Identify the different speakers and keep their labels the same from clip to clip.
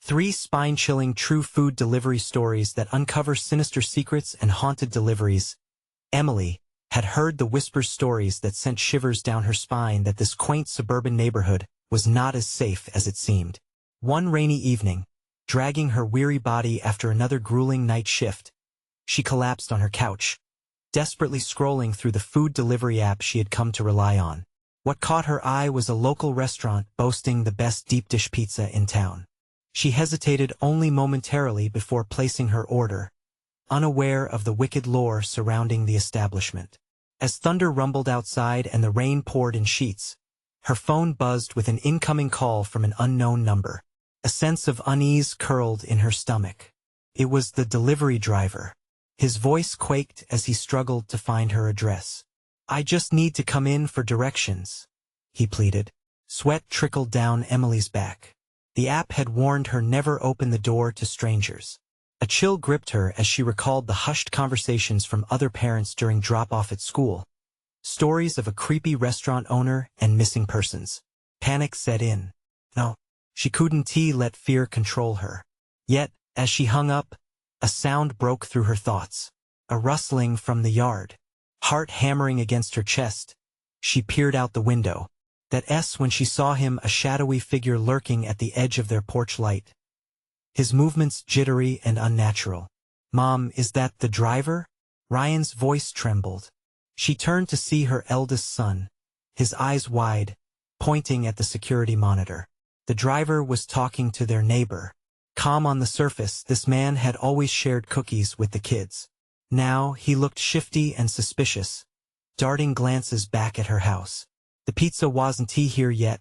Speaker 1: 3 spine-chilling true food delivery stories that uncover sinister secrets and haunted deliveries. Emily had heard the whisper stories that sent shivers down her spine that this quaint suburban neighborhood was not as safe as it seemed. One rainy evening, dragging her weary body after another grueling night shift, she collapsed on her couch, desperately scrolling through the food delivery app she had come to rely on. What caught her eye was a local restaurant boasting the best deep dish pizza in town. She hesitated only momentarily before placing her order, unaware of the wicked lore surrounding the establishment. As thunder rumbled outside and the rain poured in sheets, her phone buzzed with an incoming call from an unknown number. A sense of unease curled in her stomach. It was the delivery driver. His voice quaked as he struggled to find her address. "I just need to come in for directions," he pleaded. Sweat trickled down Emily's back. The app had warned her never open the door to strangers. A chill gripped her as she recalled the hushed conversations from other parents during drop-off at school. Stories of a creepy restaurant owner and missing persons. Panic set in. No, she couldn't let fear control her. Yet, as she hung up, a sound broke through her thoughts. A rustling from the yard. Heart hammering against her chest, she peered out the window. When she saw him, a shadowy figure lurking at the edge of their porch light. His movements jittery and unnatural. "Mom, is that the driver?" Ryan's voice trembled. She turned to see her eldest son, his eyes wide, pointing at the security monitor. The driver was talking to their neighbor. Calm on the surface, this man had always shared cookies with the kids. Now he looked shifty and suspicious, darting glances back at her house. The pizza wasn't here yet,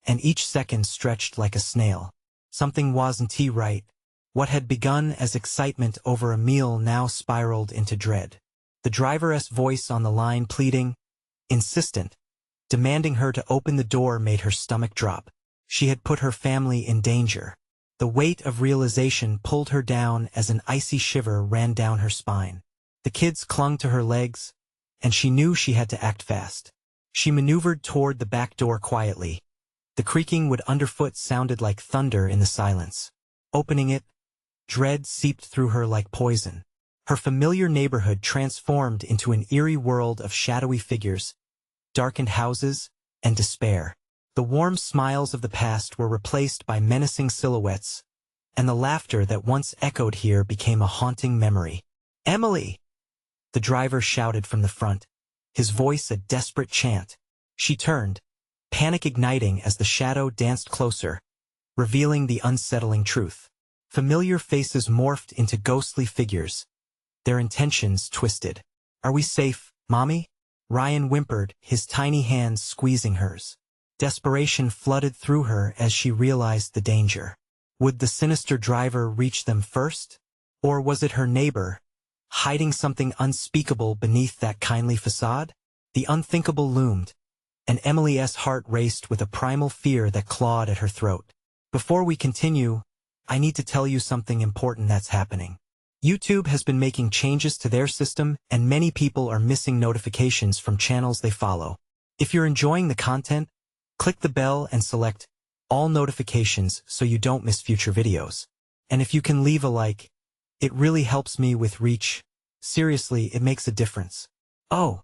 Speaker 1: and each second stretched like a snail. Something wasn't right. What had begun as excitement over a meal now spiraled into dread. The driver's voice on the line pleading, insistent, demanding her to open the door made her stomach drop. She had put her family in danger. The weight of realization pulled her down as an icy shiver ran down her spine. The kids clung to her legs, and she knew she had to act fast. She maneuvered toward the back door quietly. The creaking wood underfoot sounded like thunder in the silence. Opening it, dread seeped through her like poison. Her familiar neighborhood transformed into an eerie world of shadowy figures, darkened houses, and despair. The warm smiles of the past were replaced by menacing silhouettes, and the laughter that once echoed here became a haunting memory. "Emily!" the driver shouted from the front, his voice a desperate chant. She turned, panic igniting as the shadow danced closer, revealing the unsettling truth. Familiar faces morphed into ghostly figures, their intentions twisted. "Are we safe, Mommy?" Ryan whimpered, his tiny hands squeezing hers. Desperation flooded through her as she realized the danger. Would the sinister driver reach them first? Or was it her neighbor, hiding something unspeakable beneath that kindly facade? The unthinkable loomed, and Emily's heart raced with a primal fear that clawed at her throat. Before we continue, I need to tell you something important that's happening. YouTube has been making changes to their system, and many people are missing notifications from channels they follow. If you're enjoying the content, click the bell and select all notifications so you don't miss future videos. And if you can leave a like, it really helps me with reach. Seriously, it makes a difference. Oh,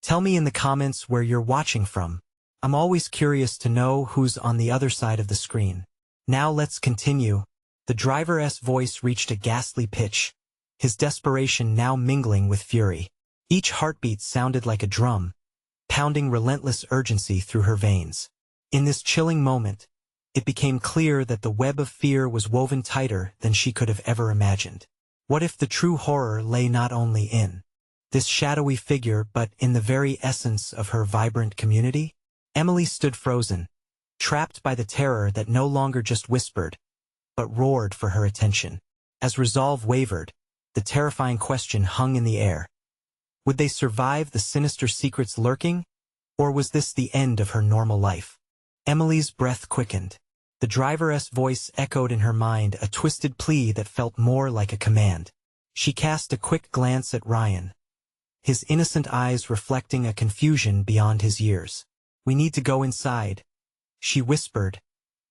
Speaker 1: tell me in the comments where you're watching from. I'm always curious to know who's on the other side of the screen. Now let's continue. The driver's voice reached a ghastly pitch, his desperation now mingling with fury. Each heartbeat sounded like a drum, pounding relentless urgency through her veins. In this chilling moment, it became clear that the web of fear was woven tighter than she could have ever imagined. What if the true horror lay not only in this shadowy figure but in the very essence of her vibrant community? Emily stood frozen, trapped by the terror that no longer just whispered, but roared for her attention. As resolve wavered, the terrifying question hung in the air. Would they survive the sinister secrets lurking, or was this the end of her normal life? Emily's breath quickened. The driver's voice echoed in her mind, a twisted plea that felt more like a command. She cast a quick glance at Ryan, his innocent eyes reflecting a confusion beyond his years. "We need to go inside," she whispered,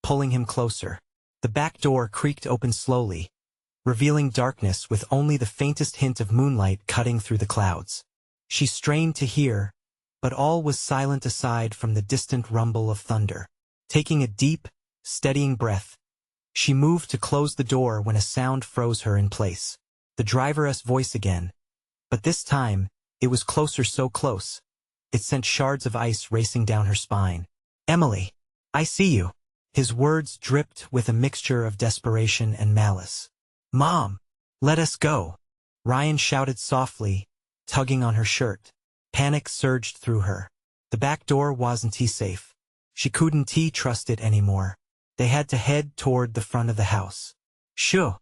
Speaker 1: pulling him closer. The back door creaked open slowly, revealing darkness with only the faintest hint of moonlight cutting through the clouds. She strained to hear, but all was silent aside from the distant rumble of thunder. Taking a deep, steadying breath, she moved to close the door when a sound froze her in place. The driver's voice again, but this time, it was closer, so close. It sent shards of ice racing down her spine. "Emily, I see you." His words dripped with a mixture of desperation and malice. "Mom, let us go," Ryan shouted softly, tugging on her shirt. Panic surged through her. The back door wasn't safe. She couldn't trust it anymore. They had to head toward the front of the house. "Shoo,"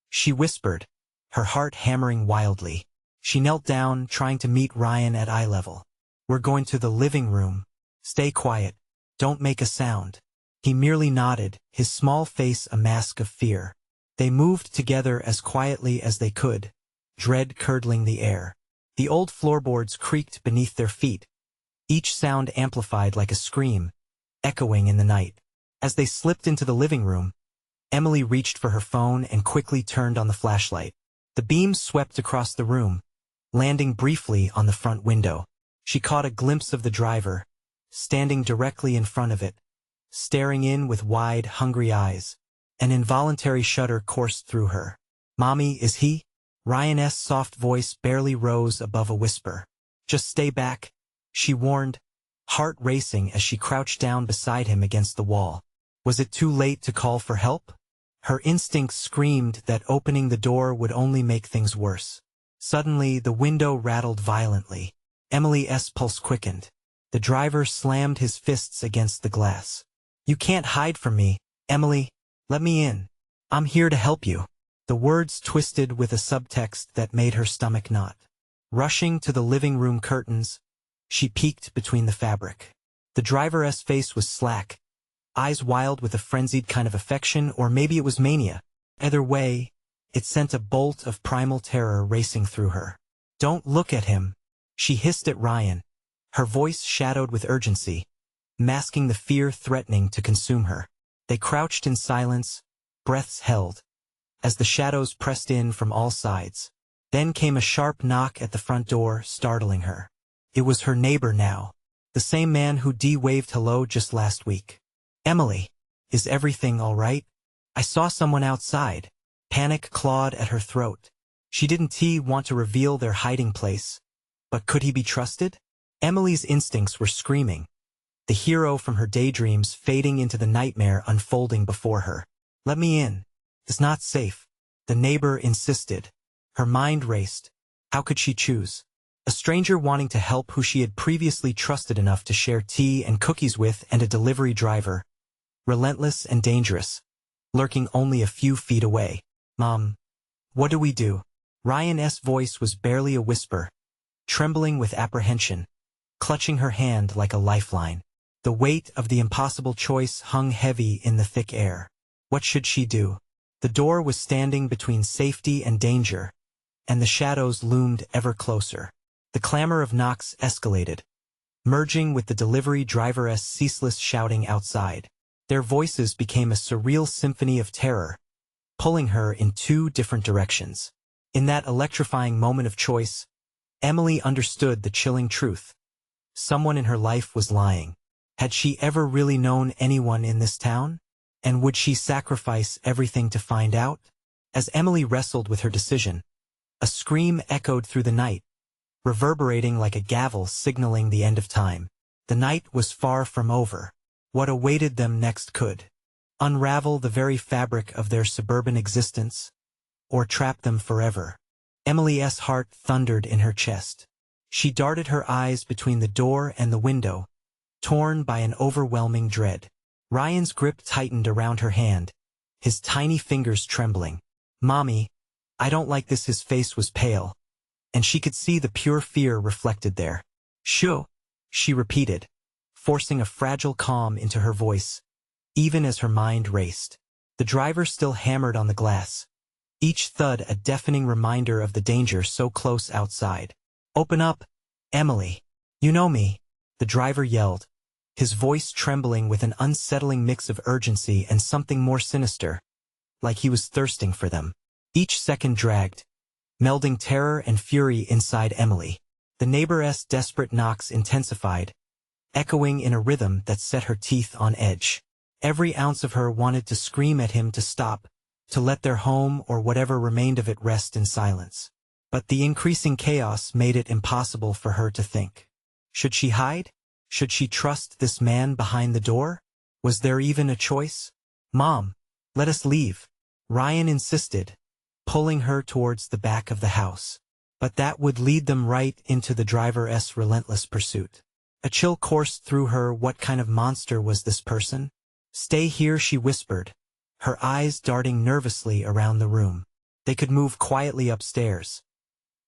Speaker 1: she whispered, her heart hammering wildly. She knelt down, trying to meet Ryan at eye level. "We're going to the living room. Stay quiet. Don't make a sound." He merely nodded, his small face a mask of fear. They moved together as quietly as they could, dread curdling the air. The old floorboards creaked beneath their feet, each sound amplified like a scream, echoing in the night. As they slipped into the living room, Emily reached for her phone and quickly turned on the flashlight. The beam swept across the room, landing briefly on the front window. She caught a glimpse of the driver, standing directly in front of it, staring in with wide, hungry eyes. An involuntary shudder coursed through her. "Mommy, is he?" Ryan's soft voice barely rose above a whisper. "Just stay back," she warned, heart racing as she crouched down beside him against the wall. Was it too late to call for help? Her instincts screamed that opening the door would only make things worse. Suddenly, the window rattled violently. Emily's pulse quickened. The driver slammed his fists against the glass. "You can't hide from me, Emily. Let me in. I'm here to help you." The words twisted with a subtext that made her stomach knot. Rushing to the living room curtains, she peeked between the fabric. The driver's face was slack, eyes wild with a frenzied kind of affection, or maybe it was mania. Either way, it sent a bolt of primal terror racing through her. "Don't look at him," she hissed at Ryan, her voice shadowed with urgency, masking the fear threatening to consume her. They crouched in silence, breaths held, as the shadows pressed in from all sides. Then came a sharp knock at the front door, startling her. It was her neighbor now, the same man who waved hello just last week. "Emily, is everything all right? I saw someone outside." Panic clawed at her throat. She didn't want to reveal their hiding place, but could he be trusted? Emily's instincts were screaming, the hero from her daydreams fading into the nightmare unfolding before her. "Let me in. It's not safe," the neighbor insisted. Her mind raced. How could she choose? A stranger wanting to help who she had previously trusted enough to share tea and cookies with, and a delivery driver, relentless and dangerous, lurking only a few feet away. "Mom, what do we do?" Ryan's voice was barely a whisper, trembling with apprehension, clutching her hand like a lifeline. The weight of the impossible choice hung heavy in the thick air. What should she do? The door was standing between safety and danger, and the shadows loomed ever closer. The clamor of knocks escalated, merging with the delivery driver's ceaseless shouting outside. Their voices became a surreal symphony of terror, pulling her in two different directions. In that electrifying moment of choice, Emily understood the chilling truth. Someone in her life was lying. Had she ever really known anyone in this town? And would she sacrifice everything to find out? As Emily wrestled with her decision, a scream echoed through the night, reverberating like a gavel signaling the end of time. The night was far from over. What awaited them next could unravel the very fabric of their suburban existence, or trap them forever. Emily's heart thundered in her chest. She darted her eyes between the door and the window, torn by an overwhelming dread. Ryan's grip tightened around her hand, his tiny fingers trembling. "Mommy, I don't like this." His face was pale, and she could see the pure fear reflected there. "Shoo," she repeated, forcing a fragile calm into her voice, even as her mind raced. The driver still hammered on the glass, each thud a deafening reminder of the danger so close outside. "Open up, Emily. You know me," the driver yelled, his voice trembling with an unsettling mix of urgency and something more sinister, like he was thirsting for them. Each second dragged, melding terror and fury inside Emily. The neighbor's desperate knocks intensified, echoing in a rhythm that set her teeth on edge. Every ounce of her wanted to scream at him to stop, to let their home or whatever remained of it rest in silence. But the increasing chaos made it impossible for her to think. Should she hide? Should she trust this man behind the door? Was there even a choice? "Mom, let us leave," Ryan insisted, pulling her towards the back of the house. But that would lead them right into the driver's relentless pursuit. A chill coursed through her. What kind of monster was this person? "Stay here," she whispered, her eyes darting nervously around the room. They could move quietly upstairs.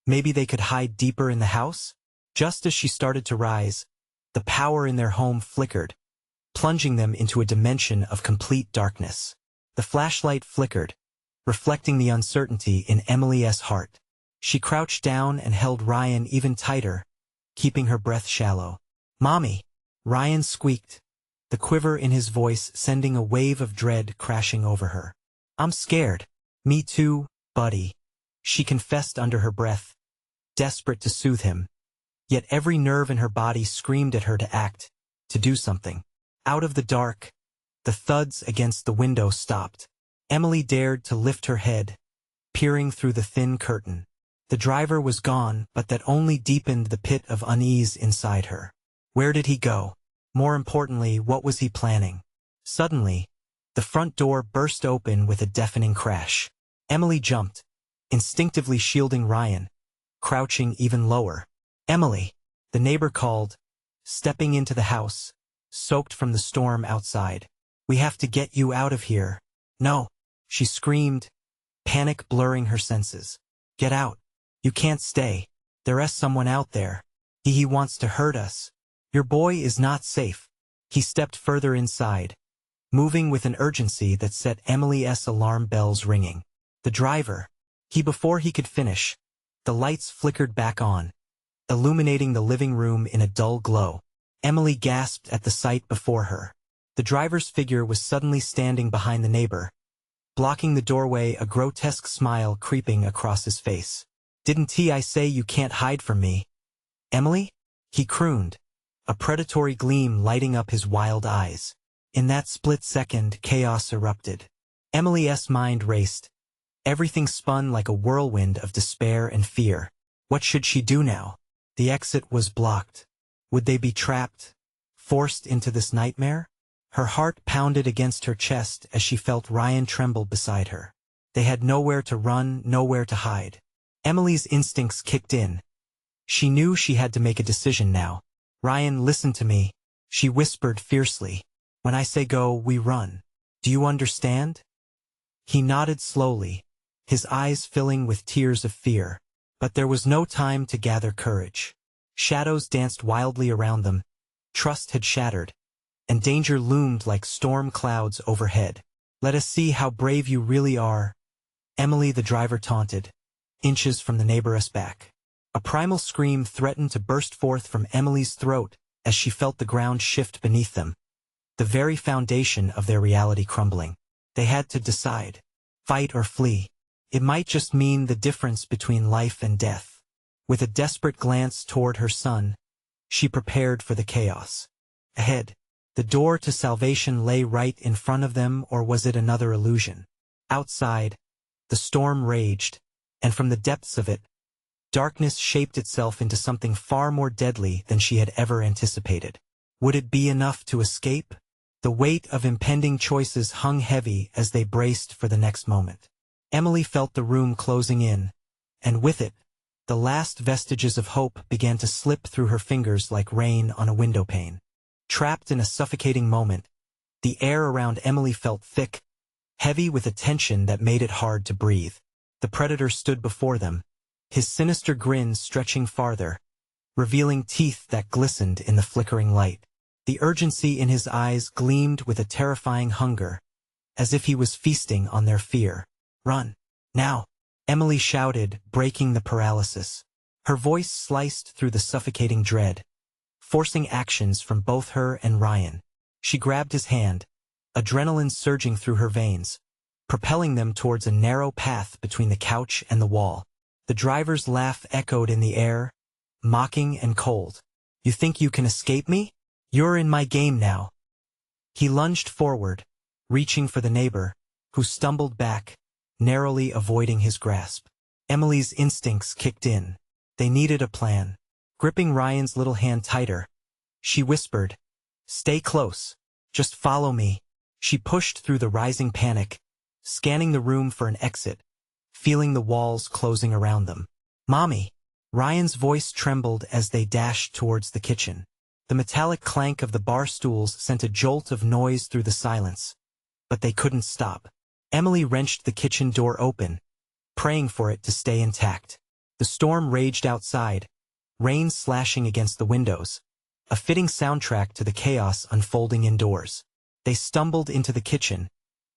Speaker 1: Maybe they could hide deeper in the house? Just as she started to rise, the power in their home flickered, plunging them into a dimension of complete darkness. The flashlight flickered, reflecting the uncertainty in Emily's heart. She crouched down and held Ryan even tighter, keeping her breath shallow. "Mommy," Ryan squeaked, the quiver in his voice sending a wave of dread crashing over her. "I'm scared." "Me too, buddy," she confessed under her breath, desperate to soothe him. Yet every nerve in her body screamed at her to act, to do something. Out of the dark, the thuds against the window stopped. Emily dared to lift her head, peering through the thin curtain. The driver was gone, but that only deepened the pit of unease inside her. Where did he go? More importantly, what was he planning? Suddenly, the front door burst open with a deafening crash. Emily jumped, instinctively shielding Ryan, crouching even lower. "Emily," the neighbor called, stepping into the house, soaked from the storm outside. "We have to get you out of here." "No," she screamed, panic blurring her senses. "Get out. You can't stay. There's someone out there. He wants to hurt us. Your boy is not safe." He stepped further inside, moving with an urgency that set Emily's alarm bells ringing. The driver. Before he could finish, the lights flickered back on, illuminating the living room in a dull glow. Emily gasped at the sight before her. The driver's figure was suddenly standing behind the neighbor, blocking the doorway, a grotesque smile creeping across his face. "Didn't I say you can't hide from me, Emily?" he crooned, a predatory gleam lighting up his wild eyes. In that split second, chaos erupted. Emily's mind raced. Everything spun like a whirlwind of despair and fear. What should she do now? The exit was blocked. Would they be trapped, forced into this nightmare? Her heart pounded against her chest as she felt Ryan tremble beside her. They had nowhere to run, nowhere to hide. Emily's instincts kicked in. She knew she had to make a decision now. "Ryan, listen to me," she whispered fiercely. "When I say go, we run. Do you understand?" He nodded slowly, his eyes filling with tears of fear. But there was no time to gather courage. Shadows danced wildly around them. Trust had shattered, and danger loomed like storm clouds overhead. "Let us see how brave you really are," Emily the driver taunted, inches from the neighbor's back. A primal scream threatened to burst forth from Emily's throat as she felt the ground shift beneath them, the very foundation of their reality crumbling. They had to decide. Fight or flee. It might just mean the difference between life and death. With a desperate glance toward her son, she prepared for the chaos. Ahead, the door to salvation lay right in front of them, or was it another illusion? Outside, the storm raged, and from the depths of it, darkness shaped itself into something far more deadly than she had ever anticipated. Would it be enough to escape? The weight of impending choices hung heavy as they braced for the next moment. Emily felt the room closing in, and with it, the last vestiges of hope began to slip through her fingers like rain on a windowpane. Trapped in a suffocating moment, the air around Emily felt thick, heavy with a tension that made it hard to breathe. The predator stood before them, his sinister grin stretching farther, revealing teeth that glistened in the flickering light. The urgency in his eyes gleamed with a terrifying hunger, as if he was feasting on their fear. "Run, now!" Emily shouted, breaking the paralysis. Her voice sliced through the suffocating dread. forcing actions from both her and Ryan. She grabbed his hand, adrenaline surging through her veins, propelling them towards a narrow path between the couch and the wall. The driver's laugh echoed in the air, mocking and cold. "You think you can escape me? You're in my game now." He lunged forward, reaching for the neighbor, who stumbled back, narrowly avoiding his grasp. Emily's instincts kicked in. They needed a plan. Gripping Ryan's little hand tighter, she whispered, "Stay close. Just follow me." She pushed through the rising panic, scanning the room for an exit, feeling the walls closing around them. "Mommy!" Ryan's voice trembled as they dashed towards the kitchen. The metallic clank of the bar stools sent a jolt of noise through the silence, but they couldn't stop. Emily wrenched the kitchen door open, praying for it to stay intact. The storm raged outside, rain slashing against the windows, a fitting soundtrack to the chaos unfolding indoors. They stumbled into the kitchen,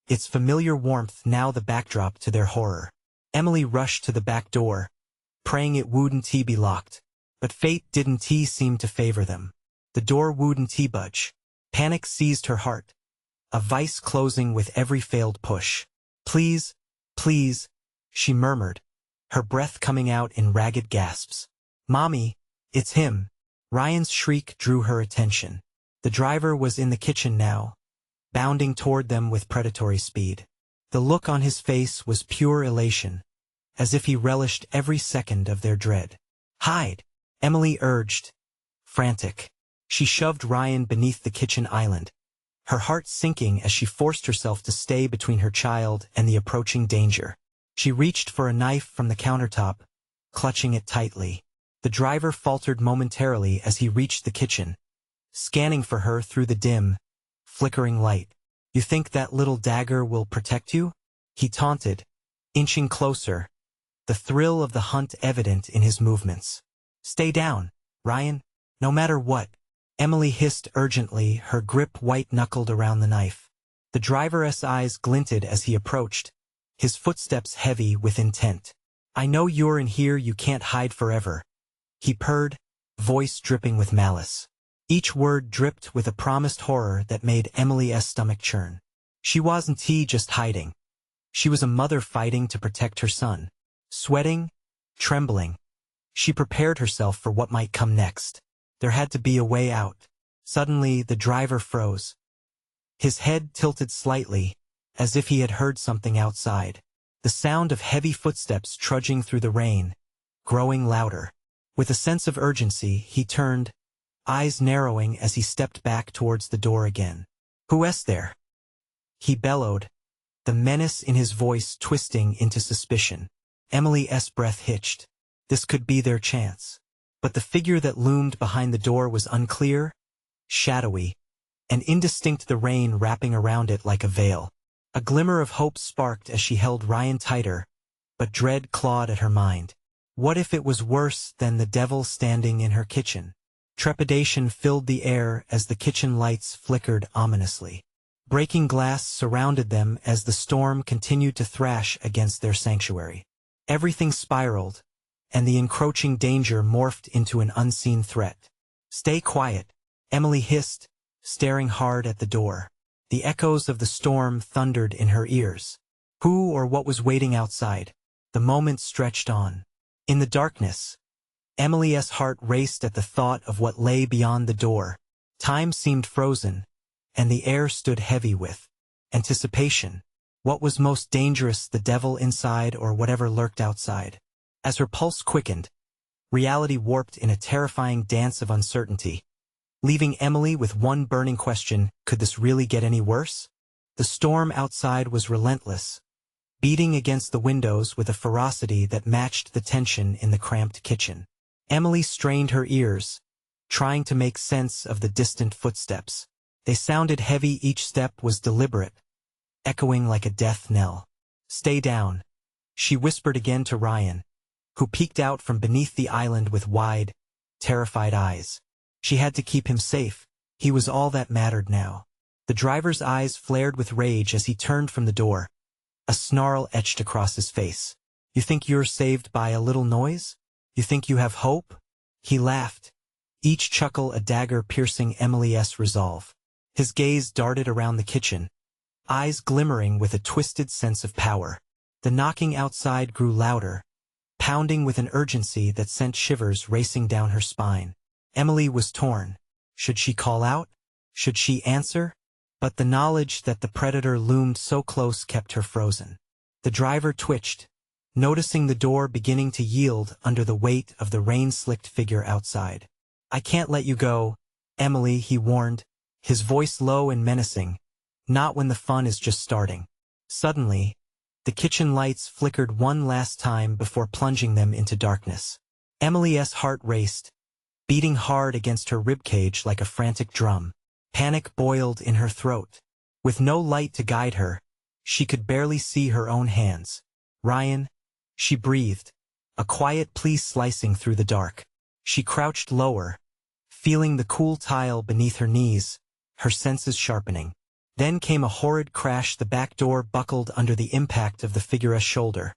Speaker 1: its familiar warmth now the backdrop to their horror. Emily rushed to the back door, praying it wouldn't be locked. But fate didn't seem to favor them. The door wouldn't budge. Panic seized her heart, a vice closing with every failed push. "Please, please," she murmured, her breath coming out in ragged gasps. "Mommy, it's him." Ryan's shriek drew her attention. The driver was in the kitchen now, bounding toward them with predatory speed. The look on his face was pure elation, as if he relished every second of their dread. "Hide," Emily urged, frantic. She shoved Ryan beneath the kitchen island, her heart sinking as she forced herself to stay between her child and the approaching danger. She reached for a knife from the countertop, clutching it tightly. The driver faltered momentarily as he reached the kitchen, scanning for her through the dim, flickering light. "You think that little dagger will protect you?" he taunted, inching closer, the thrill of the hunt evident in his movements. "Stay down, Ryan, no matter what," Emily hissed urgently, her grip white-knuckled around the knife. The driver's eyes glinted as he approached, his footsteps heavy with intent. "I know you're in here, you can't hide forever," he purred, voice dripping with malice. Each word dripped with a promised horror that made Emily's stomach churn. She wasn't just hiding. She was a mother fighting to protect her son. Sweating, trembling, she prepared herself for what might come next. There had to be a way out. Suddenly, the driver froze. His head tilted slightly, as if he had heard something outside. The sound of heavy footsteps trudging through the rain, growing louder. With a sense of urgency, he turned, eyes narrowing as he stepped back towards the door again. "Who's there?" he bellowed, the menace in his voice twisting into suspicion. Emily's breath hitched. This could be their chance. But the figure that loomed behind the door was unclear, shadowy, and indistinct, the rain wrapping around it like a veil. A glimmer of hope sparked as she held Ryan tighter, but dread clawed at her mind. What if it was worse than the devil standing in her kitchen? Trepidation filled the air as the kitchen lights flickered ominously. Breaking glass surrounded them as the storm continued to thrash against their sanctuary. Everything spiraled, and the encroaching danger morphed into an unseen threat. "Stay quiet," Emily hissed, staring hard at the door. The echoes of the storm thundered in her ears. Who or what was waiting outside? The moment stretched on. In the darkness, Emily's heart raced at the thought of what lay beyond the door. Time seemed frozen, and the air stood heavy with anticipation. What was most dangerous, the devil inside or whatever lurked outside? As her pulse quickened, reality warped in a terrifying dance of uncertainty, leaving Emily with one burning question: could this really get any worse? The storm outside was relentless, beating against the windows with a ferocity that matched the tension in the cramped kitchen. Emily strained her ears, trying to make sense of the distant footsteps. They sounded heavy, each step was deliberate, echoing like a death knell. "Stay down," she whispered again to Ryan, who peeked out from beneath the island with wide, terrified eyes. She had to keep him safe. He was all that mattered now. The driver's eyes flared with rage as he turned from the door, a snarl etched across his face. "You think you're saved by a little noise? You think you have hope?" He laughed, each chuckle a dagger piercing Emily's resolve. His gaze darted around the kitchen, eyes glimmering with a twisted sense of power. The knocking outside grew louder, pounding with an urgency that sent shivers racing down her spine. Emily was torn. Should she call out? Should she answer? But the knowledge that the predator loomed so close kept her frozen. The driver twitched, noticing the door beginning to yield under the weight of the rain-slicked figure outside. "I can't let you go, Emily," he warned, his voice low and menacing. "Not when the fun is just starting." Suddenly, the kitchen lights flickered one last time before plunging them into darkness. Emily's heart raced, beating hard against her ribcage like a frantic drum. Panic boiled in her throat. With no light to guide her, she could barely see her own hands. "Ryan," she breathed, a quiet plea slicing through the dark. She crouched lower, feeling the cool tile beneath her knees, her senses sharpening. Then came a horrid crash. The back door buckled under the impact of the figure's shoulder,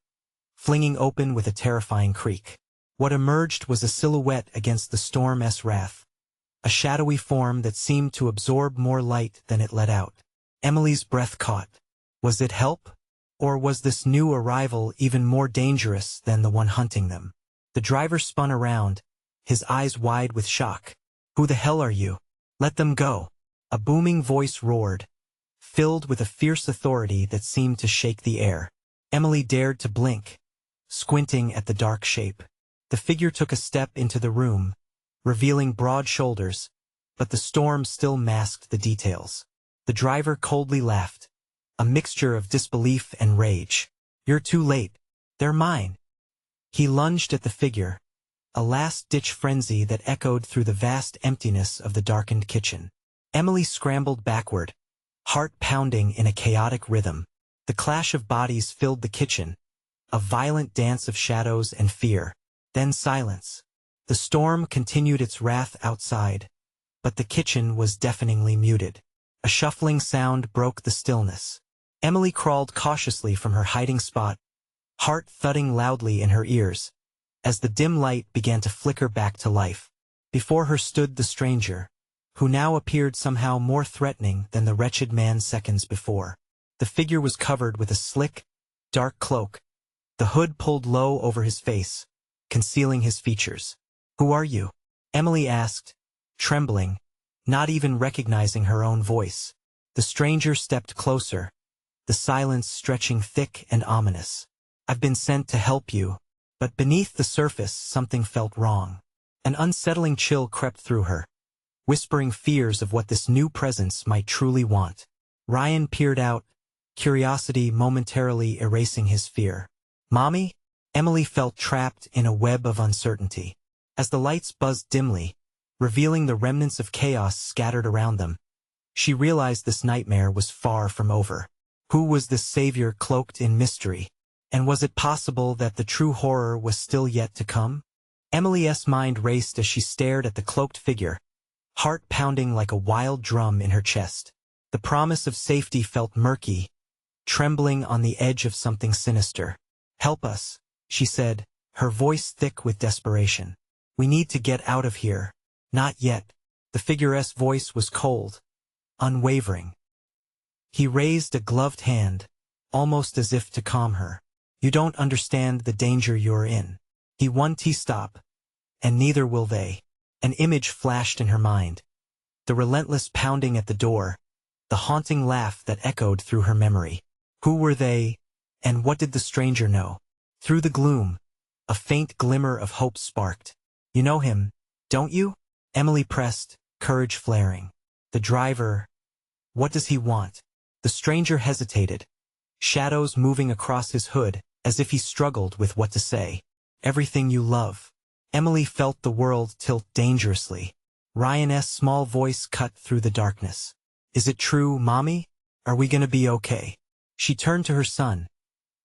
Speaker 1: flinging open with a terrifying creak. What emerged was a silhouette against the storm's wrath, a shadowy form that seemed to absorb more light than it let out. Emily's breath caught. Was it help? Or was this new arrival even more dangerous than the one hunting them? The driver spun around, his eyes wide with shock. "Who the hell are you? Let them go!" A booming voice roared, filled with a fierce authority that seemed to shake the air. Emily dared to blink, squinting at the dark shape. The figure took a step into the room, revealing broad shoulders, but the storm still masked the details. The driver coldly laughed, a mixture of disbelief and rage. "You're too late. They're mine." He lunged at the figure, a last-ditch frenzy that echoed through the vast emptiness of the darkened kitchen. Emily scrambled backward, heart pounding in a chaotic rhythm. The clash of bodies filled the kitchen, a violent dance of shadows and fear. Then silence. The storm continued its wrath outside, but the kitchen was deafeningly muted. A shuffling sound broke the stillness. Emily crawled cautiously from her hiding spot, heart thudding loudly in her ears, as the dim light began to flicker back to life. Before her stood the stranger, who now appeared somehow more threatening than the wretched man seconds before. The figure was covered with a slick, dark cloak, the hood pulled low over his face, concealing his features. "Who are you?" Emily asked, trembling, not even recognizing her own voice. The stranger stepped closer, the silence stretching thick and ominous. "I've been sent to help you." But beneath the surface something felt wrong. An unsettling chill crept through her, whispering fears of what this new presence might truly want. Ryan peered out, curiosity momentarily erasing his fear. "Mommy?" Emily felt trapped in a web of uncertainty. As the lights buzzed dimly, revealing the remnants of chaos scattered around them, she realized this nightmare was far from over. Who was this savior cloaked in mystery? And was it possible that the true horror was still yet to come? Emily's mind raced as she stared at the cloaked figure, heart pounding like a wild drum in her chest. The promise of safety felt murky, trembling on the edge of something sinister. "Help us," she said, her voice thick with desperation. "We need to get out of here." "Not yet." The figure's voice was cold, unwavering. He raised a gloved hand, almost as if to calm her. "You don't understand the danger you're in." He won't stop, and neither will they. An image flashed in her mind. The relentless pounding at the door, the haunting laugh that echoed through her memory. Who were they, and what did the stranger know? Through the gloom, a faint glimmer of hope sparked. "You know him, don't you?" Emily pressed, courage flaring. "The driver. What does he want?" The stranger hesitated, shadows moving across his hood, as if he struggled with what to say. "Everything you love." Emily felt the world tilt dangerously. Ryan's small voice cut through the darkness. "Is it true, Mommy? Are we gonna be okay?" She turned to her son,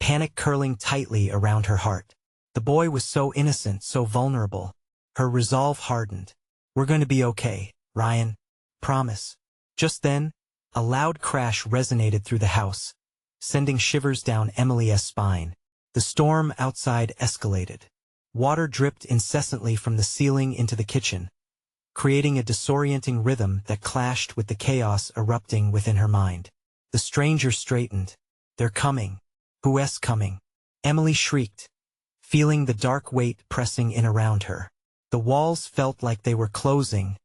Speaker 1: panic curling tightly around her heart. The boy was so innocent, so vulnerable. Her resolve hardened. "We're gonna be okay, Ryan. Promise." Just then, a loud crash resonated through the house, sending shivers down Emily's spine. The storm outside escalated. Water dripped incessantly from the ceiling into the kitchen, creating a disorienting rhythm that clashed with the chaos erupting within her mind. The stranger straightened. "They're coming." "Who's coming?" Emily shrieked, feeling the dark weight pressing in around her. The walls felt like they were closing,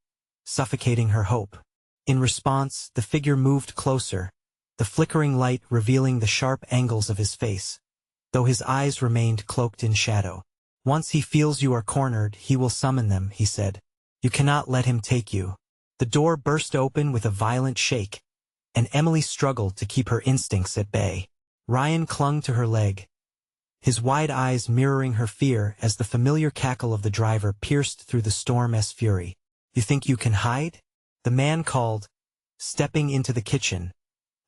Speaker 1: suffocating her hope. In response, the figure moved closer, the flickering light revealing the sharp angles of his face, though his eyes remained cloaked in shadow. "Once he feels you are cornered, he will summon them," he said. "You cannot let him take you." The door burst open with a violent shake, and Emily struggled to keep her instincts at bay. Ryan clung to her leg, his wide eyes mirroring her fear as the familiar cackle of the driver pierced through the storm's fury. "You think you can hide?" the man called, stepping into the kitchen,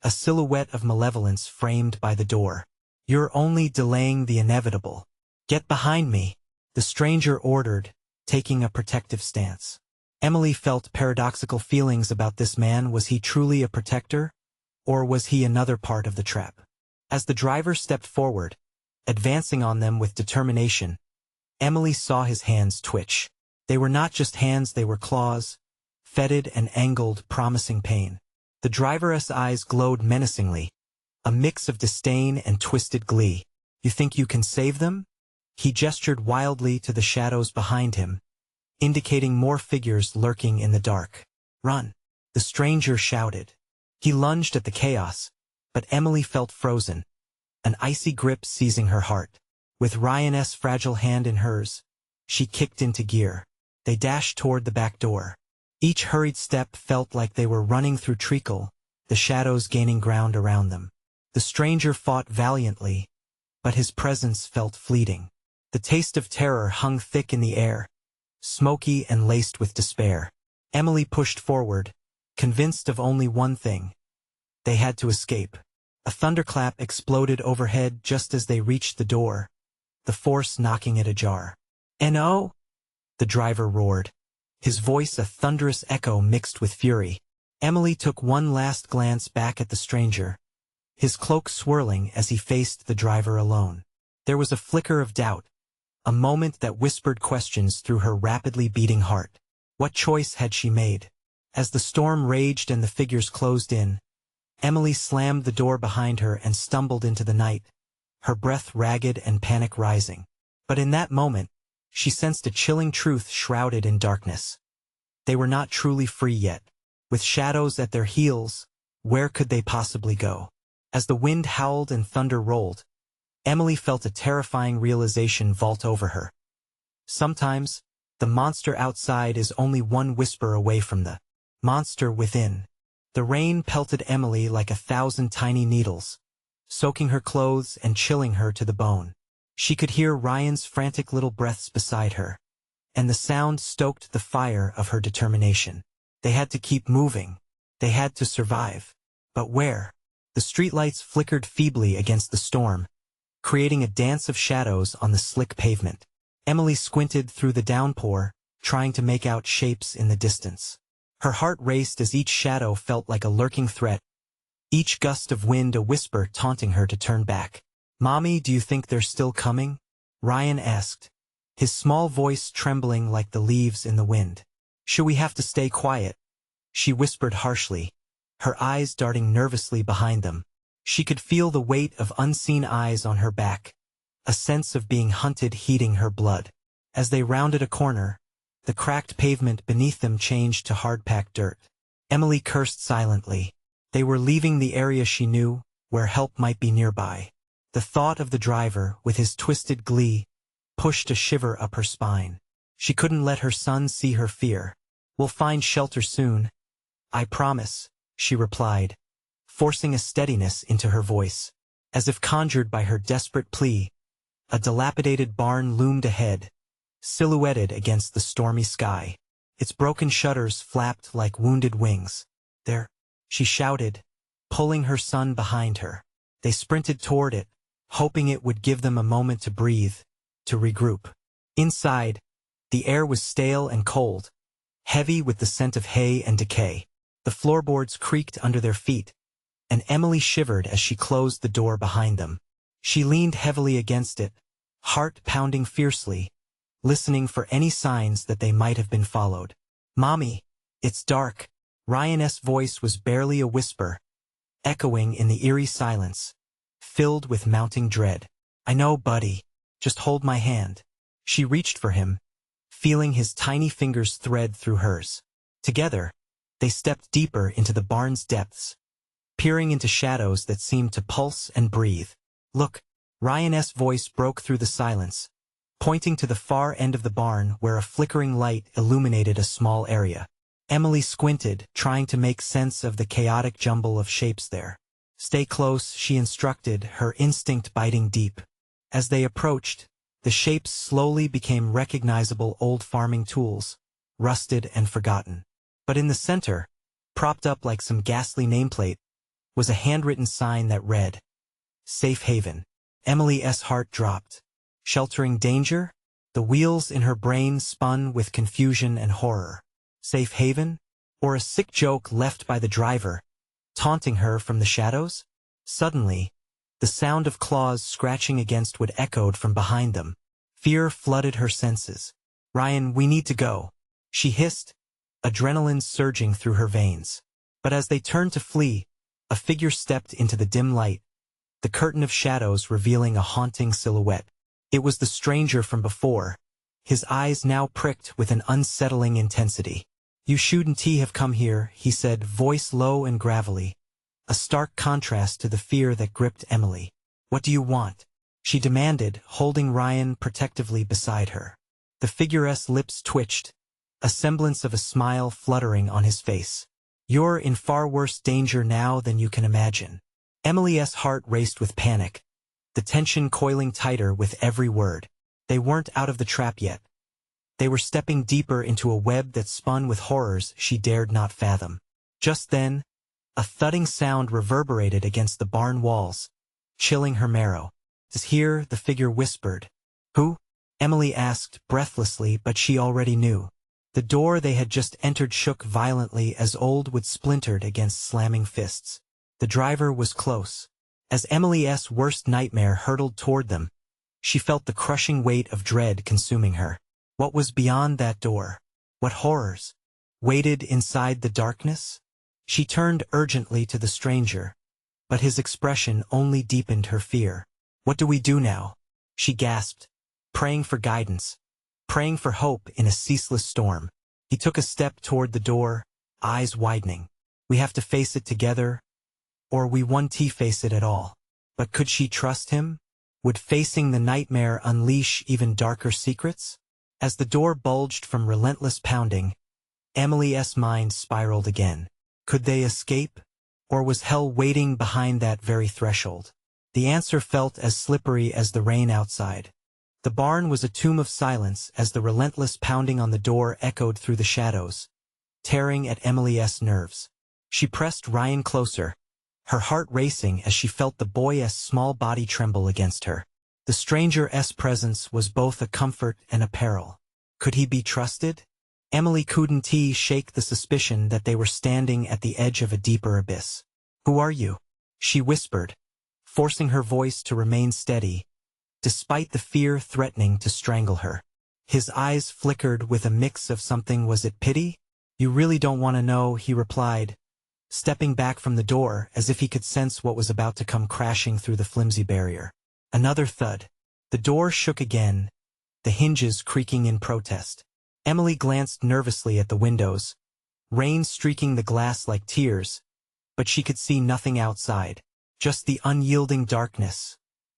Speaker 1: a silhouette of malevolence framed by the door. "You're only delaying the inevitable." "Get behind me," the stranger ordered, taking a protective stance. Emily felt paradoxical feelings about this man. Was he truly a protector, or was he another part of the trap? As the driver stepped forward, advancing on them with determination, Emily saw his hands twitch. They were not just hands, they were claws, fetid and angled, promising pain. The driver's eyes glowed menacingly, a mix of disdain and twisted glee. "You think you can save them?" He gestured wildly to the shadows behind him, indicating more figures lurking in the dark. "Run!" the stranger shouted. He lunged at the chaos, but Emily felt frozen, an icy grip seizing her heart. With Ryan's fragile hand in hers, she kicked into gear. They dashed toward the back door. Each hurried step felt like they were running through treacle, the shadows gaining ground around them. The stranger fought valiantly, but his presence felt fleeting. The taste of terror hung thick in the air, smoky and laced with despair. Emily pushed forward, convinced of only one thing: they had to escape. A thunderclap exploded overhead just as they reached the door, the force knocking it ajar. "No!" the driver roared, his voice a thunderous echo mixed with fury. Emily took one last glance back at the stranger, his cloak swirling as he faced the driver alone. There was a flicker of doubt, a moment that whispered questions through her rapidly beating heart. What choice had she made? As the storm raged and the figures closed in, Emily slammed the door behind her and stumbled into the night, her breath ragged and panic rising. But in that moment, she sensed a chilling truth shrouded in darkness. They were not truly free yet. With shadows at their heels, where could they possibly go? As the wind howled and thunder rolled, Emily felt a terrifying realization vault over her. Sometimes, the monster outside is only one whisper away from the monster within. The rain pelted Emily like 1,000 tiny needles, soaking her clothes and chilling her to the bone. She could hear Ryan's frantic little breaths beside her, and the sound stoked the fire of her determination. They had to keep moving. They had to survive. But where? The streetlights flickered feebly against the storm, creating a dance of shadows on the slick pavement. Emily squinted through the downpour, trying to make out shapes in the distance. Her heart raced as each shadow felt like a lurking threat, each gust of wind a whisper taunting her to turn back. "Mommy, do you think they're still coming?" Ryan asked, his small voice trembling like the leaves in the wind. "Should we have to stay quiet?" she whispered harshly, her eyes darting nervously behind them. She could feel the weight of unseen eyes on her back, a sense of being hunted heating her blood. As they rounded a corner, the cracked pavement beneath them changed to hard-packed dirt. Emily cursed silently. They were leaving the area she knew, where help might be nearby. The thought of the driver, with his twisted glee, pushed a shiver up her spine. She couldn't let her son see her fear. "We'll find shelter soon, I promise," she replied, forcing a steadiness into her voice. As if conjured by her desperate plea, a dilapidated barn loomed ahead, silhouetted against the stormy sky. Its broken shutters flapped like wounded wings. "There!" she shouted, pulling her son behind her. They sprinted toward it, hoping it would give them a moment to breathe, to regroup. Inside, the air was stale and cold, heavy with the scent of hay and decay. The floorboards creaked under their feet, and Emily shivered as she closed the door behind them. She leaned heavily against it, heart pounding fiercely, listening for any signs that they might have been followed. "Mommy, it's dark." Ryan's voice was barely a whisper, echoing in the eerie silence, filled with mounting dread. "I know, buddy. Just hold my hand." She reached for him, feeling his tiny fingers thread through hers. Together, they stepped deeper into the barn's depths, peering into shadows that seemed to pulse and breathe. "Look," Ryan's voice broke through the silence, pointing to the far end of the barn where a flickering light illuminated a small area. Emily squinted, trying to make sense of the chaotic jumble of shapes there. "Stay close," she instructed, her instinct biting deep. As they approached, the shapes slowly became recognizable old farming tools, rusted and forgotten. But in the center, propped up like some ghastly nameplate, was a handwritten sign that read, "Safe Haven." Emily's heart dropped. Sheltering danger? The wheels in her brain spun with confusion and horror. Safe haven? Or a sick joke left by the driver, taunting her from the shadows? Suddenly, the sound of claws scratching against wood echoed from behind them. Fear flooded her senses. "Ryan, we need to go," she hissed, adrenaline surging through her veins. But as they turned to flee, a figure stepped into the dim light, the curtain of shadows revealing a haunting silhouette. It was the stranger from before, his eyes now pricked with an unsettling intensity. "You shouldn't have come here," he said, voice low and gravelly, a stark contrast to the fear that gripped Emily. "What do you want?" she demanded, holding Ryan protectively beside her. The figure's lips twitched, a semblance of a smile fluttering on his face. "You're in far worse danger now than you can imagine." Emily's heart raced with panic, the tension coiling tighter with every word. They weren't out of the trap yet. They were stepping deeper into a web that spun with horrors she dared not fathom. Just then, a thudding sound reverberated against the barn walls, chilling her marrow. "Is here?" the figure whispered. "Who?" Emily asked breathlessly, but she already knew. The door they had just entered shook violently as old wood splintered against slamming fists. The driver was close. As Emily's worst nightmare hurtled toward them, she felt the crushing weight of dread consuming her. What was beyond that door? What horrors waited inside the darkness? She turned urgently to the stranger, but his expression only deepened her fear. "What do we do now?" she gasped, praying for guidance, praying for hope in a ceaseless storm. He took a step toward the door, eyes widening. "We have to face it together, or we won't face it at all." But could she trust him? Would facing the nightmare unleash even darker secrets? As the door bulged from relentless pounding, Emily's mind spiraled again. Could they escape? Or was hell waiting behind that very threshold? The answer felt as slippery as the rain outside. The barn was a tomb of silence as the relentless pounding on the door echoed through the shadows, tearing at Emily's nerves. She pressed Ryan closer, her heart racing as she felt the boy's small body tremble against her. The stranger's presence was both a comfort and a peril. Could he be trusted? Emily couldn't shake the suspicion that they were standing at the edge of a deeper abyss. "Who are you?" she whispered, forcing her voice to remain steady, despite the fear threatening to strangle her. His eyes flickered with a mix of something. Was it pity? "You really don't want to know," he replied, stepping back from the door as if he could sense what was about to come crashing through the flimsy barrier. Another thud. The door shook again, the hinges creaking in protest. Emily glanced nervously at the windows, rain streaking the glass like tears, but she could see nothing outside, just the unyielding darkness,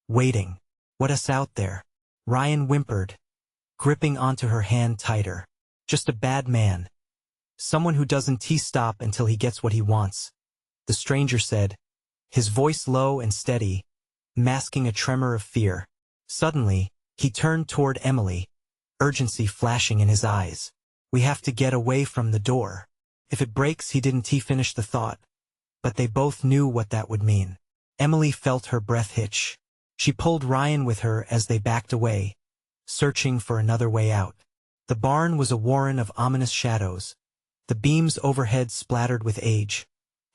Speaker 1: waiting. "What's out there?" Ryan whimpered, gripping onto her hand tighter. "Just a bad man. Someone who doesn't stop until he gets what he wants," the stranger said, his voice low and steady, masking a tremor of fear. Suddenly, he turned toward Emily, urgency flashing in his eyes. "We have to get away from the door. If it breaks," he didn't finish the thought, but they both knew what that would mean. Emily felt her breath hitch. She pulled Ryan with her as they backed away, searching for another way out. The barn was a warren of ominous shadows, the beams overhead splattered with age,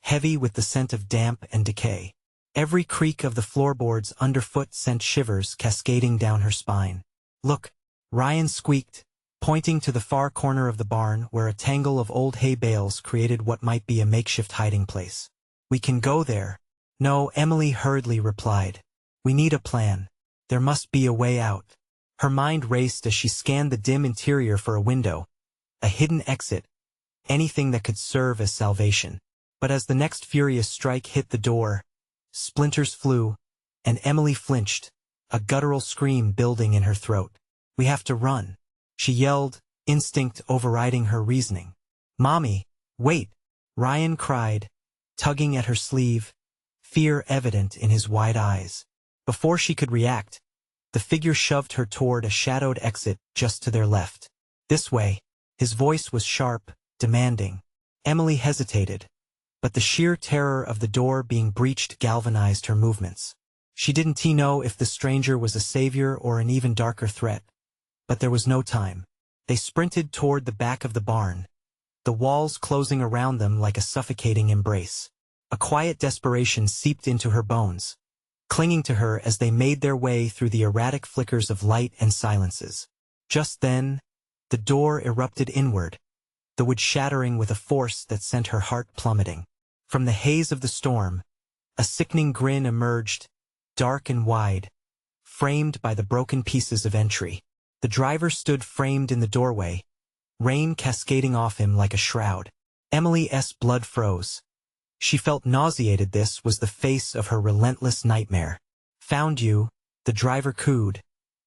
Speaker 1: heavy with the scent of damp and decay. Every creak of the floorboards underfoot sent shivers cascading down her spine. "Look," Ryan squeaked, pointing to the far corner of the barn where a tangle of old hay bales created what might be a makeshift hiding place. "We can go there." "No," Emily hurriedly replied. "We need a plan. There must be a way out." Her mind raced as she scanned the dim interior for a window, a hidden exit, anything that could serve as salvation. But as the next furious strike hit the door, splinters flew, and Emily flinched, a guttural scream building in her throat. "We have to run," she yelled, instinct overriding her reasoning. "Mommy, wait!" Ryan cried, tugging at her sleeve, fear evident in his wide eyes. Before she could react, the figure shoved her toward a shadowed exit just to their left. "This way." His voice was sharp, demanding. Emily hesitated, but the sheer terror of the door being breached galvanized her movements. She didn't know if the stranger was a savior or an even darker threat. But there was no time. They sprinted toward the back of the barn, the walls closing around them like a suffocating embrace. A quiet desperation seeped into her bones, clinging to her as they made their way through the erratic flickers of light and silences. Just then, the door erupted inward, the wood shattering with a force that sent her heart plummeting. From the haze of the storm, a sickening grin emerged, dark and wide, framed by the broken pieces of entry. The driver stood framed in the doorway, rain cascading off him like a shroud. Emily's blood froze. She felt nauseated. This was the face of her relentless nightmare. "Found you," the driver cooed,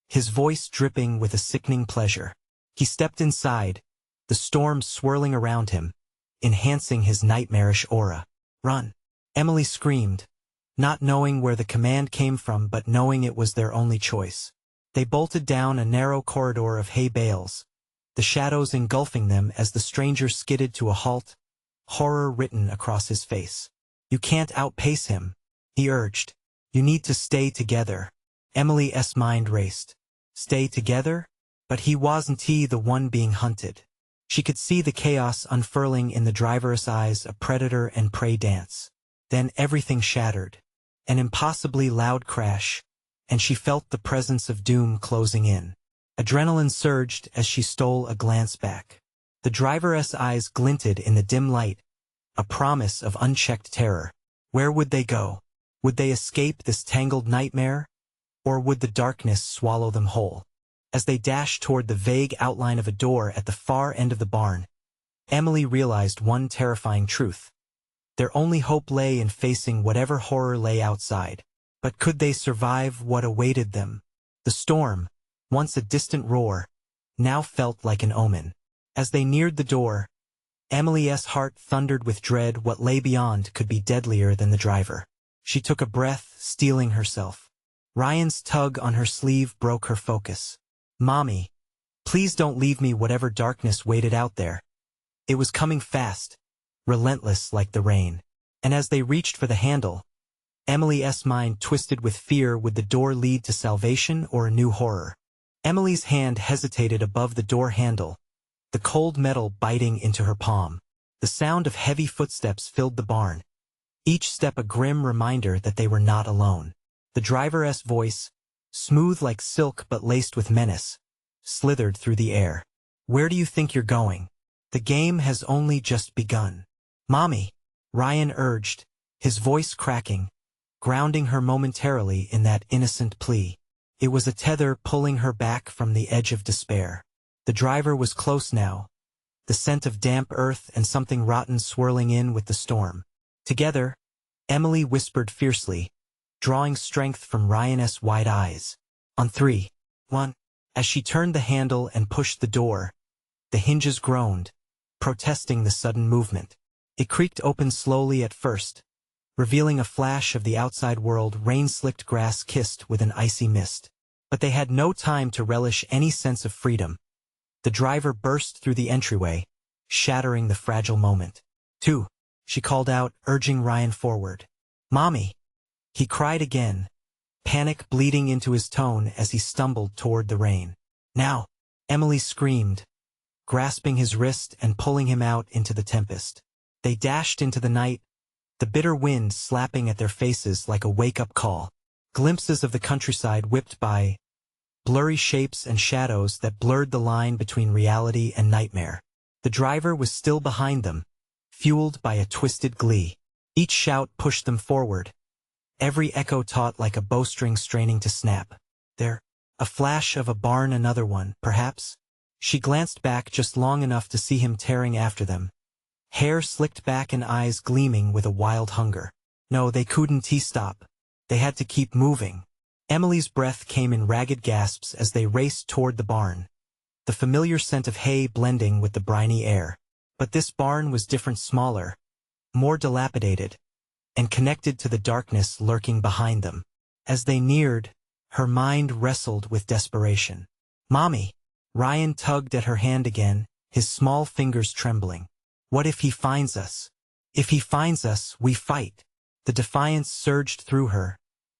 Speaker 1: his voice dripping with a sickening pleasure. He stepped inside, the storm swirling around him, enhancing his nightmarish aura. "Run!" Emily screamed, not knowing where the command came from but knowing it was their only choice. They bolted down a narrow corridor of hay bales, the shadows engulfing them as the stranger skidded to a halt, horror written across his face. "You can't outpace him," he urged. "You need to stay together." Emily's mind raced. Stay together? But he wasn't the one being hunted. She could see the chaos unfurling in the driver's eyes, a predator and prey dance. Then everything shattered. An impossibly loud crash, and she felt the presence of doom closing in. Adrenaline surged as she stole a glance back. The driver's eyes glinted in the dim light, a promise of unchecked terror. Where would they go? Would they escape this tangled nightmare? Or would the darkness swallow them whole? As they dashed toward the vague outline of a door at the far end of the barn, Emily realized one terrifying truth. Their only hope lay in facing whatever horror lay outside. But could they survive what awaited them? The storm, once a distant roar, now felt like an omen. As they neared the door, Emily's heart thundered with dread. What lay beyond could be deadlier than the driver. She took a breath, steeling herself. Ryan's tug on her sleeve broke her focus. "Mommy, please don't leave me." Whatever darkness waited out there, it was coming fast, relentless like the rain. And as they reached for the handle, Emily's mind twisted with fear. Would the door lead to salvation or a new horror? Emily's hand hesitated above the door handle, the cold metal biting into her palm. The sound of heavy footsteps filled the barn, each step a grim reminder that they were not alone. The driver's voice, smooth like silk but laced with menace, slithered through the air. "Where do you think you're going? The game has only just begun." "Mommy," Ryan urged, his voice cracking, grounding her momentarily in that innocent plea. It was a tether pulling her back from the edge of despair. The driver was close now, the scent of damp earth and something rotten swirling in with the storm. Together, Emily whispered fiercely, drawing strength from Ryan's wide eyes. "On 3, 1. As she turned the handle and pushed the door, the hinges groaned, protesting the sudden movement. It creaked open slowly at first, revealing a flash of the outside world, rain-slicked grass kissed with an icy mist. But they had no time to relish any sense of freedom. The driver burst through the entryway, shattering the fragile moment. 2, she called out, urging Ryan forward. "Mommy!" He cried again, panic bleeding into his tone as he stumbled toward the rain. "Now!" Emily screamed, grasping his wrist and pulling him out into the tempest. They dashed into the night, the bitter wind slapping at their faces like a wake-up call. Glimpses of the countryside whipped by, blurry shapes and shadows that blurred the line between reality and nightmare. The driver was still behind them, fueled by a twisted glee. Each shout pushed them forward, every echo taut like a bowstring straining to snap. There, a flash of a barn, another one, perhaps? She glanced back just long enough to see him tearing after them, hair slicked back and eyes gleaming with a wild hunger. No, they couldn't stop. They had to keep moving. Emily's breath came in ragged gasps as they raced toward the barn, the familiar scent of hay blending with the briny air. But this barn was different, smaller, more dilapidated, and connected to the darkness lurking behind them. As they neared, her mind wrestled with desperation. "Mommy!" Ryan tugged at her hand again, his small fingers trembling. "What if he finds us? If he finds us, we fight." The defiance surged through her,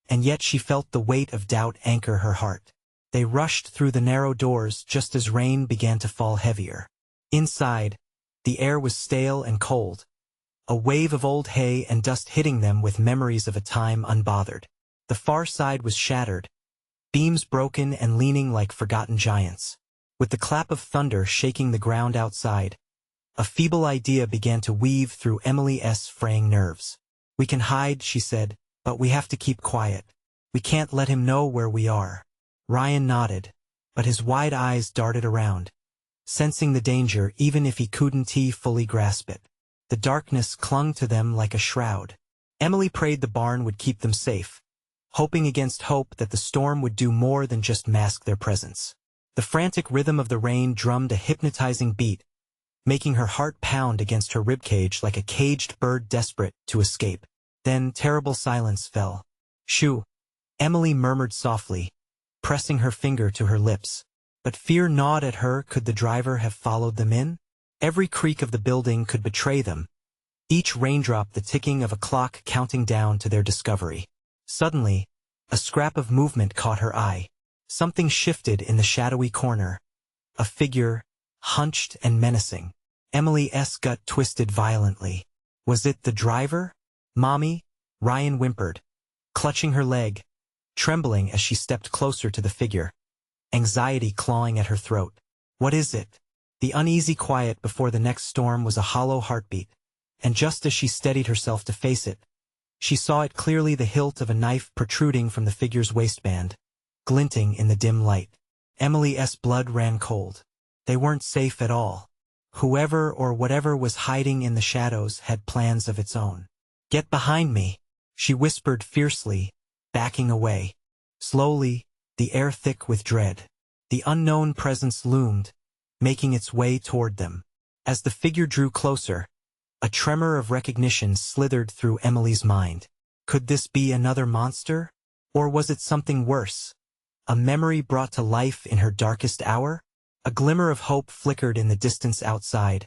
Speaker 1: and yet she felt the weight of doubt anchor her heart. They rushed through the narrow doors just as rain began to fall heavier. Inside, the air was stale and cold, a wave of old hay and dust hitting them with memories of a time unbothered. The far side was shattered, beams broken and leaning like forgotten giants. With the clap of thunder shaking the ground outside, a feeble idea began to weave through Emily's fraying nerves. "We can hide," she said, "but we have to keep quiet. We can't let him know where we are." Ryan nodded, but his wide eyes darted around, sensing the danger even if he couldn't fully grasp it. The darkness clung to them like a shroud. Emily prayed the barn would keep them safe, hoping against hope that the storm would do more than just mask their presence. The frantic rhythm of the rain drummed a hypnotizing beat, making her heart pound against her ribcage like a caged bird desperate to escape. Then terrible silence fell. "Shoo," Emily murmured softly, pressing her finger to her lips. But fear gnawed at her. Could the driver have followed them in? Every creak of the building could betray them, each raindrop the ticking of a clock counting down to their discovery. Suddenly, a scrap of movement caught her eye. Something shifted in the shadowy corner, a figure, hunched and menacing. Emily's gut twisted violently. Was it the driver? "Mommy," Ryan whimpered, clutching her leg, trembling as she stepped closer to the figure, anxiety clawing at her throat. "What is it?" The uneasy quiet before the next storm was a hollow heartbeat, and just as she steadied herself to face it, she saw it clearly, the hilt of a knife protruding from the figure's waistband, glinting in the dim light. Emily's blood ran cold. They weren't safe at all. Whoever or whatever was hiding in the shadows had plans of its own. "Get behind me," she whispered fiercely, backing away. Slowly, the air thick with dread, the unknown presence loomed, making its way toward them. As the figure drew closer, a tremor of recognition slithered through Emily's mind. Could this be another monster? Or was it something worse? A memory brought to life in her darkest hour? A glimmer of hope flickered in the distance outside,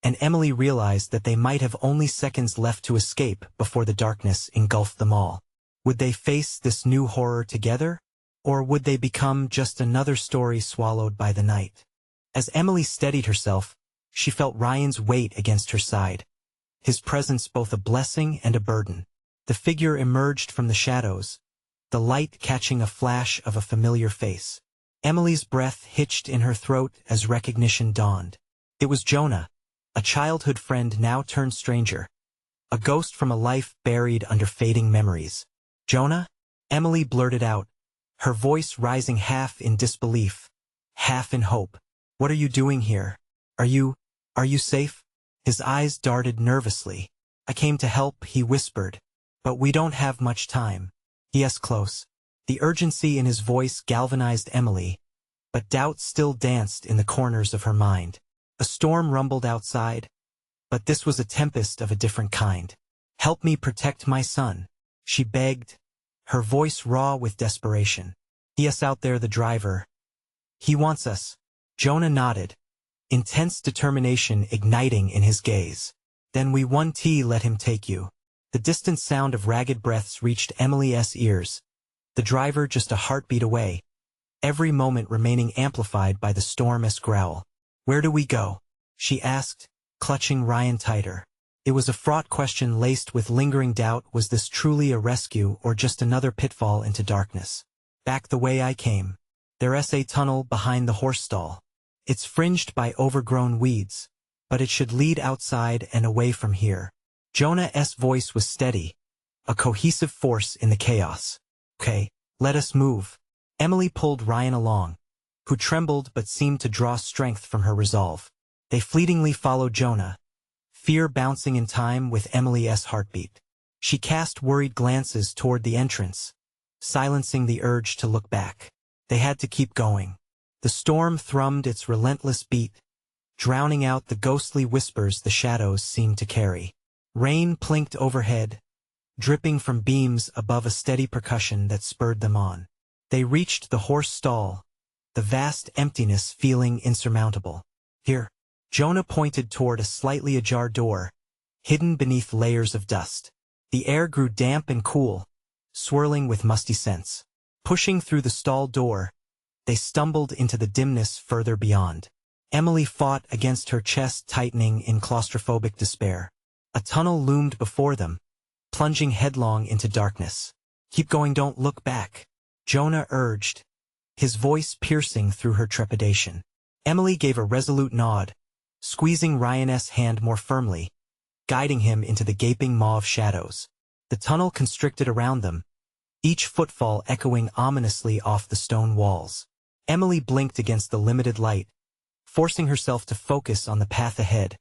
Speaker 1: and Emily realized that they might have only seconds left to escape before the darkness engulfed them all. Would they face this new horror together? Or would they become just another story swallowed by the night? As Emily steadied herself, she felt Ryan's weight against her side, his presence both a blessing and a burden. The figure emerged from the shadows, the light catching a flash of a familiar face. Emily's breath hitched in her throat as recognition dawned. It was Jonah, a childhood friend now turned stranger, a ghost from a life buried under fading memories. "Jonah?" Emily blurted out, her voice rising half in disbelief, half in hope. "What are you doing here? Are you safe?" His eyes darted nervously. "I came to help," he whispered, "but we don't have much time." "Yes, close." The urgency in his voice galvanized Emily, but doubt still danced in the corners of her mind. A storm rumbled outside, but this was a tempest of a different kind. "Help me protect my son," she begged, her voice raw with desperation. "Yes, out there, the driver. He wants us." Jonah nodded, intense determination igniting in his gaze. "Then we won't let him take you." The distant sound of ragged breaths reached Emily's ears, the driver just a heartbeat away, every moment remaining amplified by the storm's growl. "Where do we go?" she asked, clutching Ryan tighter. It was a fraught question laced with lingering doubt. Was this truly a rescue or just another pitfall into darkness? "Back the way I came." There's a tunnel behind the horse stall. It's fringed by overgrown weeds, but it should lead outside and away from here. Jonah's voice was steady, a cohesive force in the chaos. Okay, let us move. Emily pulled Ryan along, who trembled but seemed to draw strength from her resolve. They fleetingly followed Jonah, fear bouncing in time with Emily's heartbeat. She cast worried glances toward the entrance, silencing the urge to look back. They had to keep going. The storm thrummed its relentless beat, drowning out the ghostly whispers the shadows seemed to carry. Rain plinked overhead, dripping from beams above a steady percussion that spurred them on. They reached the horse stall, the vast emptiness feeling insurmountable. Here, Jonah pointed toward a slightly ajar door, hidden beneath layers of dust. The air grew damp and cool, swirling with musty scents. Pushing through the stall door, they stumbled into the dimness further beyond. Emily fought against her chest tightening in claustrophobic despair. A tunnel loomed before them, plunging headlong into darkness. Keep going, don't look back, Jonah urged, his voice piercing through her trepidation. Emily gave a resolute nod, squeezing Ryan's hand more firmly, guiding him into the gaping maw of shadows. The tunnel constricted around them, each footfall echoing ominously off the stone walls. Emily blinked against the limited light, forcing herself to focus on the path ahead,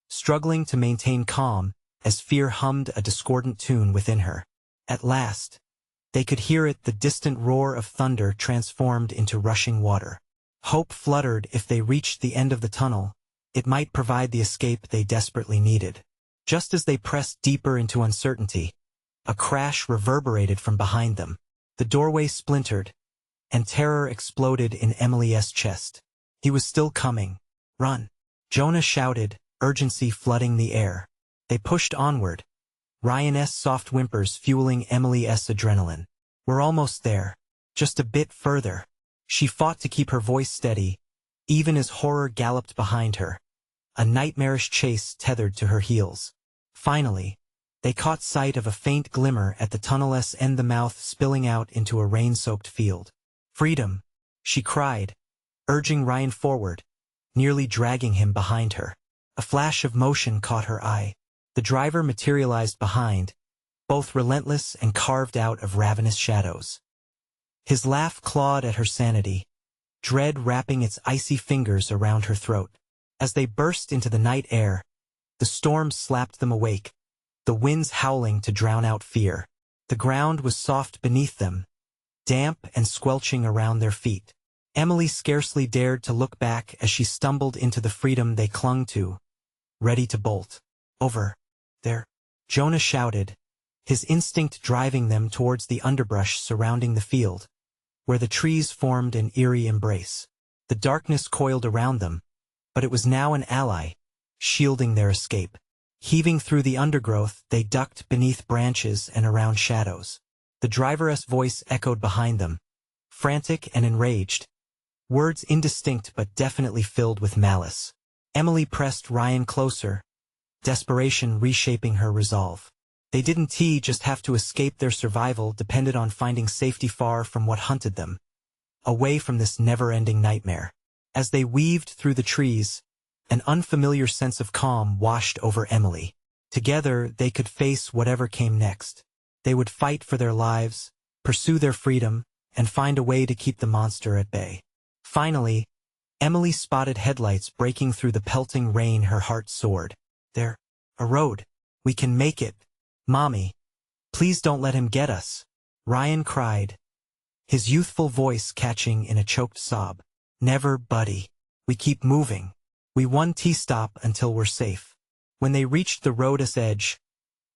Speaker 1: struggling to maintain calm as fear hummed a discordant tune within her. At last, they could hear it, the distant roar of thunder transformed into rushing water. Hope fluttered. If they reached the end of the tunnel, it might provide the escape they desperately needed. Just as they pressed deeper into uncertainty, a crash reverberated from behind them. The doorway splintered, and terror exploded in Emily's chest. He was still coming. Run! Jonah shouted, urgency flooding the air. They pushed onward, Ryan's soft whimpers fueling Emily's adrenaline. We're almost there. Just a bit further. She fought to keep her voice steady, even as horror galloped behind her, a nightmarish chase tethered to her heels. Finally, they caught sight of a faint glimmer at the tunnel's end, the mouth spilling out into a rain-soaked field. Freedom! She cried, urging Ryan forward, nearly dragging him behind her. A flash of motion caught her eye. The driver materialized behind, both relentless and carved out of ravenous shadows. His laugh clawed at her sanity, dread wrapping its icy fingers around her throat. As they burst into the night air, the storm slapped them awake, the winds howling to drown out fear. The ground was soft beneath them, damp and squelching around their feet. Emily scarcely dared to look back as she stumbled into the freedom they clung to, ready to bolt. Over there, Jonah shouted, his instinct driving them towards the underbrush surrounding the field, where the trees formed an eerie embrace. The darkness coiled around them, but it was now an ally, shielding their escape. Heaving through the undergrowth, they ducked beneath branches and around shadows. The driver's voice echoed behind them, frantic and enraged, words indistinct but definitely filled with malice. Emily pressed Ryan closer, desperation reshaping her resolve. They didn't just have to escape, their survival depended on finding safety far from what hunted them, away from this never-ending nightmare. As they weaved through the trees, an unfamiliar sense of calm washed over Emily. Together, they could face whatever came next. They would fight for their lives, pursue their freedom, and find a way to keep the monster at bay. Finally, Emily spotted headlights breaking through the pelting rain. Her heart soared. There, a road. We can make it. Mommy, please don't let him get us, Ryan cried, his youthful voice catching in a choked sob. Never, buddy. We keep moving. We won't stop until we're safe. When they reached the road's edge,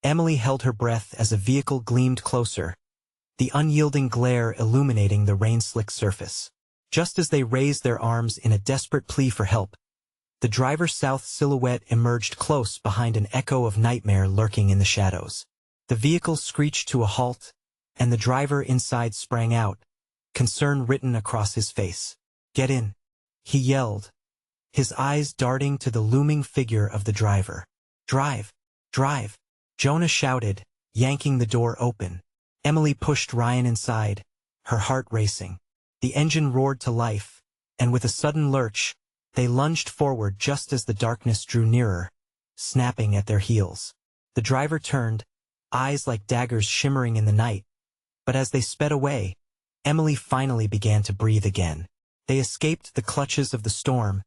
Speaker 1: Emily held her breath as a vehicle gleamed closer, the unyielding glare illuminating the rain-slicked surface. Just as they raised their arms in a desperate plea for help, the driver's south silhouette emerged close behind an echo of nightmare lurking in the shadows. The vehicle screeched to a halt, and the driver inside sprang out, concern written across his face. Get in, he yelled, his eyes darting to the looming figure of the driver. Drive, drive, Jonah shouted, yanking the door open. Emily pushed Ryan inside, her heart racing. The engine roared to life, and with a sudden lurch, they lunged forward just as the darkness drew nearer, snapping at their heels. The driver turned, eyes like daggers shimmering in the night, but as they sped away, Emily finally began to breathe again. They escaped the clutches of the storm,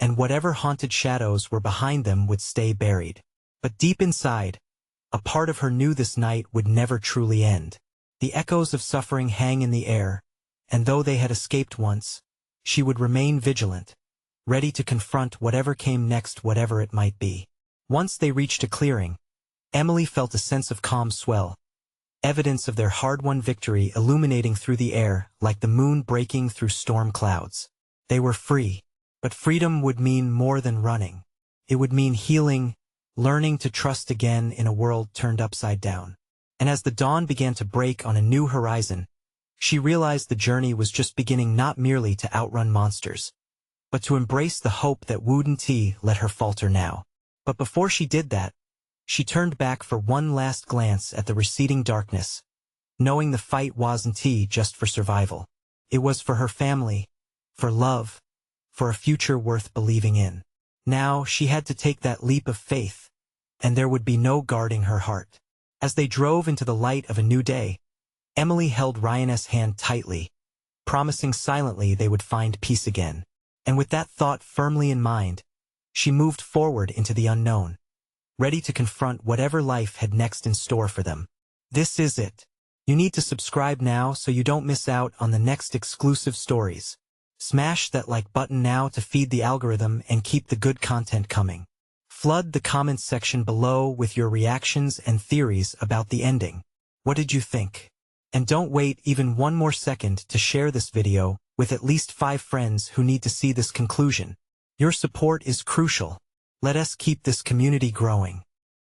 Speaker 1: and whatever haunted shadows were behind them would stay buried. But deep inside, a part of her knew this night would never truly end. The echoes of suffering hang in the air, and though they had escaped once, she would remain vigilant, ready to confront whatever came next, whatever it might be. Once they reached a clearing, Emily felt a sense of calm swell, evidence of their hard-won victory illuminating through the air like the moon breaking through storm clouds. They were free, but freedom would mean more than running. It would mean healing, learning to trust again in a world turned upside down. And as the dawn began to break on a new horizon, she realized the journey was just beginning, not merely to outrun monsters, but to embrace the hope that wouldn't let her falter now. But before she did that, she turned back for one last glance at the receding darkness, knowing the fight wasn't just for survival. It was for her family, for love, for a future worth believing in. Now she had to take that leap of faith, and there would be no guarding her heart. As they drove into the light of a new day, Emily held Ryan's hand tightly, promising silently they would find peace again. And with that thought firmly in mind, she moved forward into the unknown, ready to confront whatever life had next in store for them. This is it. You need to subscribe now so you don't miss out on the next exclusive stories. Smash that like button now to feed the algorithm and keep the good content coming. Flood the comments section below with your reactions and theories about the ending. What did you think? And don't wait even one more second to share this video with at least 5 friends who need to see this conclusion. Your support is crucial. Let us keep this community growing.